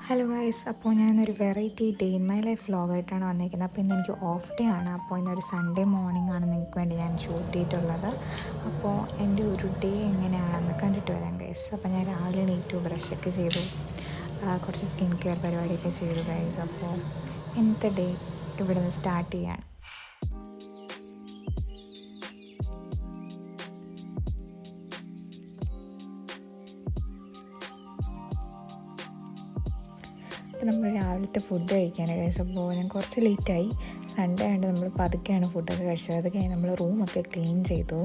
Hello guys, അപ്പോൾ ഞാനൊരു variety day in my life വ്ളോഗായിട്ടാണ് വന്നിരിക്കുന്നത്. അപ്പോൾ ഇന്ന് എനിക്ക് ഓഫ് ഡേ ആണ്. അപ്പോൾ ഇന്നൊരു സൺഡേ മോർണിംഗ് ആണ് നിങ്ങൾക്ക് വേണ്ടി ഞാൻ ഷൂട്ട് ചെയ്തിട്ടുള്ളത്. അപ്പോൾ എൻ്റെ ഒരു ഡേ എങ്ങനെയാണെന്ന് കണ്ടിട്ട് വരാം ഗൈസ്. അപ്പോൾ ഞാൻ രാവിലെ എണീറ്റു, ബ്രഷൊക്കെ ചെയ്തു, കുറച്ച് സ്കിൻ കെയർ പരിപാടിയൊക്കെ ചെയ്തു ഗൈസ്. അപ്പോൾ ഇന്നത്തെ ഡേ ഇവിടെ നിന്ന് സ്റ്റാർട്ട് ചെയ്യാണ്. അപ്പോൾ നമ്മൾ രാവിലത്തെ ഫുഡ് കഴിക്കാനാണ് ഗൈസ്. അപ്പോൾ ഞാൻ കുറച്ച് ലേറ്റായി, സൺഡേ ആയതുകൊണ്ട് നമ്മൾ പതുക്കെയാണ് ഫുഡൊക്കെ കഴിച്ചത്. അത് കഴിഞ്ഞ് നമ്മൾ റൂമൊക്കെ ക്ലീൻ ചെയ്തു.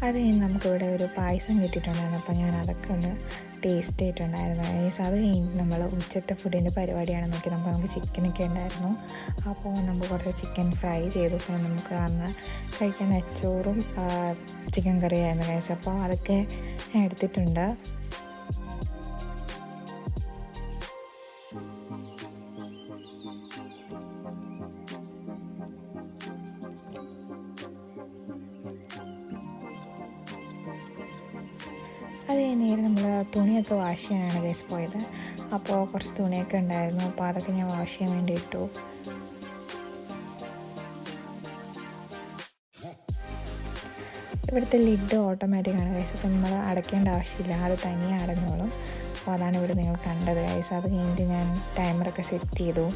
അത് കഴിഞ്ഞ് നമുക്കിവിടെ ഒരു പായസം കിട്ടിയിട്ടുണ്ടായിരുന്നു. അപ്പോൾ ഞാൻ അതൊക്കെ ഒന്ന് ടേസ്റ്റ് ചെയ്തിട്ടുണ്ടായിരുന്നു ഗൈസ്. അത് കഴിഞ്ഞ് നമ്മൾ ഉച്ചത്തെ ഫുഡിൻ്റെ പരിപാടിയാണ് നോക്കി. നമുക്ക് ചിക്കനൊക്കെ ഉണ്ടായിരുന്നു. അപ്പോൾ നമ്മൾ കുറച്ച് ചിക്കൻ ഫ്രൈ ചെയ്തു. പിന്നെ നമുക്ക് അന്ന് കഴിക്കാൻ നെച്ചോറും ചിക്കൻ കറിയായിരുന്നു ഗൈസ്. അപ്പോൾ അതൊക്കെ ഞാൻ എടുത്തിട്ടുണ്ട്. അത് കഴിഞ്ഞ് നമ്മൾ തുണിയൊക്കെ വാഷ് ചെയ്യാനാണ് ഗൈസ് പോയത്. അപ്പോൾ കുറച്ച് തുണിയൊക്കെ ഉണ്ടായിരുന്നു. അപ്പോൾ അതൊക്കെ ഞാൻ വാഷ് ചെയ്യാൻ വേണ്ടി ഇട്ടു. ഇവിടുത്തെ ലിഡ് ഓട്ടോമാറ്റിക്കാണ് ഗൈസ്. അപ്പോൾ നമ്മൾ അടയ്ക്കേണ്ട ആവശ്യമില്ല, അത് തനിയെ അടഞ്ഞോളും. അപ്പോൾ അതാണ് ഇവിടെ നിങ്ങൾ കണ്ടത് ഗൈസ്. അത് കഴിഞ്ഞിട്ട് ഞാൻ ടൈമറൊക്കെ സെറ്റ് ചെയ്തു.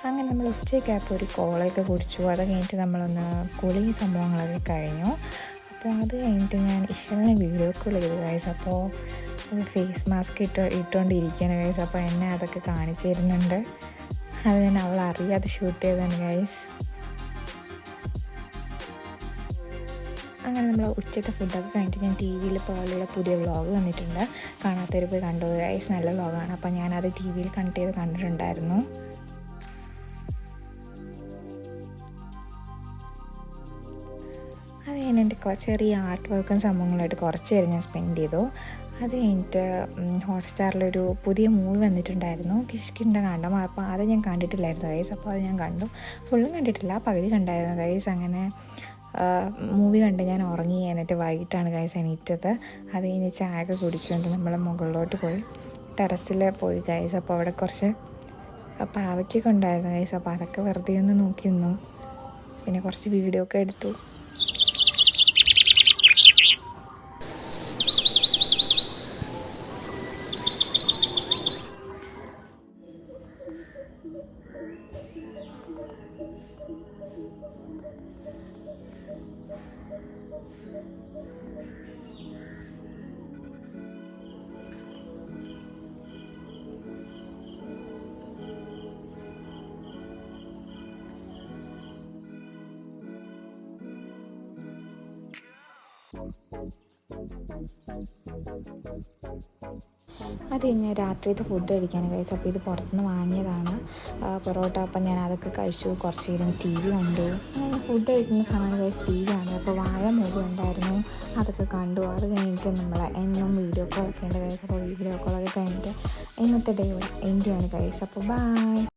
അങ്ങനെ നമ്മൾ ഉച്ചയ്ക്കായപ്പോൾ ഒരു കോളയൊക്കെ കുടിച്ചു. അത് കഴിഞ്ഞിട്ട് നമ്മളൊന്ന് കുളി സംഭവങ്ങളൊക്കെ കഴിഞ്ഞു. അപ്പോൾ അത് കഴിഞ്ഞിട്ട് ഞാൻ ഇഷലിനെ വീഡിയോ കോൾ ചെയ്തു ഗൈസ്. അപ്പോൾ ഫേസ് മാസ്ക് ഇട്ടുകൊണ്ടിരിക്കുകയാണ് ഗൈസ്. അപ്പോൾ എന്നെ അതൊക്കെ കാണിച്ചു തരുന്നുണ്ട്. അത് ഞാൻ അവൾ അറിയാതെ ഷൂട്ട് ചെയ്തതാണ് ഗൈസ്. അങ്ങനെ നമ്മൾ ഉച്ചത്തെ ഫുഡൊക്കെ കഴിഞ്ഞിട്ട് ഞാൻ ടി വിയിൽ പേളിയുടെ പുതിയ വ്ളോഗ് വന്നിട്ടുണ്ട്. കാണാത്തവർ പോയി കണ്ടു ഗൈസ്, നല്ല വ്ളോഗാണ്. അപ്പോൾ ഞാനത് ടി വിയിൽ കണക്ട് ചെയ്ത് കണ്ടിട്ടുണ്ടായിരുന്നു. അത് കഴിഞ്ഞ് എൻ്റെ ചെറിയ ആർട്ട് വർക്കും സംഭവങ്ങളായിട്ട് കുറച്ച് നേരം ഞാൻ സ്പെൻഡ് ചെയ്തു. അത് കഴിഞ്ഞിട്ട് ഹോട്ട്സ്റ്റാറിലൊരു പുതിയ മൂവി വന്നിട്ടുണ്ടായിരുന്നു, കിഷ്കിൻ്റെ കാണ്ഡം. അപ്പോൾ അത് ഞാൻ കണ്ടിട്ടില്ലായിരുന്നു ഗൈസ്. അപ്പോൾ അത് ഞാൻ കണ്ടു. ഫുള്ളും കണ്ടിട്ടില്ല, പകുതി കണ്ടായിരുന്നു ഗൈസ്. അങ്ങനെ മൂവി കണ്ട് ഞാൻ ഉറങ്ങി. എന്നിട്ട് വൈകിട്ടാണ് ഗൈസ് എണീറ്റത്. അത് കഴിഞ്ഞ് ചായയൊക്കെ കുടിച്ചു. എന്നിട്ട് നമ്മൾ മുകളിലോട്ട് പോയി, ടെറസിൽ പോയി ഗൈസ്. അപ്പോൾ അവിടെ കുറച്ച് പാവയ്ക്കൊക്കെ ഉണ്ടായിരുന്നു ഗൈസ്. അപ്പോൾ അതൊക്കെ വെറുതെ ഒന്ന് നോക്കി നിന്നു. പിന്നെ കുറച്ച് വീഡിയോ ഒക്കെ എടുത്തു. അത് കഴിഞ്ഞ് രാത്രിയത്തെ ഫുഡ് കഴിക്കാൻ കഴിച്ചു. അപ്പോൾ ഇത് പുറത്തുനിന്ന് വാങ്ങിയതാണ്, പൊറോട്ട. അപ്പം ഞാൻ അതൊക്കെ കഴിച്ചു. കുറച്ച് നേരം ടി വി കണ്ടു. അങ്ങനെ ഫുഡ് കഴിക്കുന്ന സമയം കഴിച്ച് ടി വി ആണ്. അപ്പോൾ വാഴ മൂവി ഉണ്ടായിരുന്നു, അതൊക്കെ കണ്ടു. അത് കഴിഞ്ഞിട്ട് നമ്മൾ എന്നും വീഡിയോ കോൾ ഒക്കെ ഉണ്ട് കഴിച്ചു. അപ്പോൾ വീഡിയോ കോളൊക്കെ കഴിഞ്ഞിട്ട് ഇന്നത്തെ ഡേ എൻഡ് ആണ് കഴിച്ചു. അപ്പോൾ ബൈ.